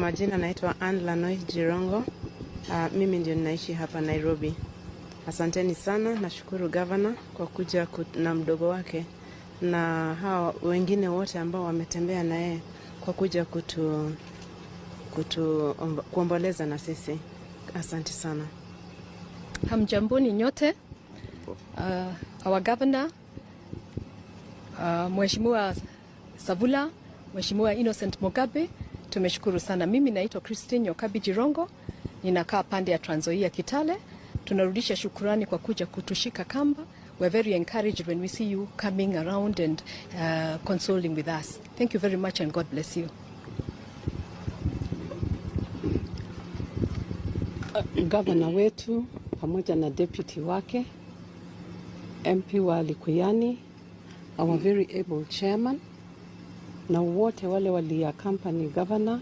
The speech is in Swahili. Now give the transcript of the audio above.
Majina naitwa Anne Lanoi Jirongo. Mimi ndio ninaishi hapa Nairobi. Asanteni sana, nashukuru governor kwa kuja na mdogo wake na hao wengine wote ambao wametembea na yeye kwa kuja kuomboleza na sisi. Asante sana. Hamjamboni nyote. Our governor, Mheshimiwa Savula, Mheshimiwa Innocent Mugabe, tumeshukuru sana. Mimi naitwa Christine Okabi Jirongo, ninakaa pande ya Trans Nzoia Kitale. Tunarudisha shukurani kwa kuja kutushika kamba. We're very encouraged when we see you coming around and consoling with us. Thank you very much and God bless you. Governor wetu pamoja na deputy wake, MP wa Likuyani, our very able chairman, na wote wale wali accompany governor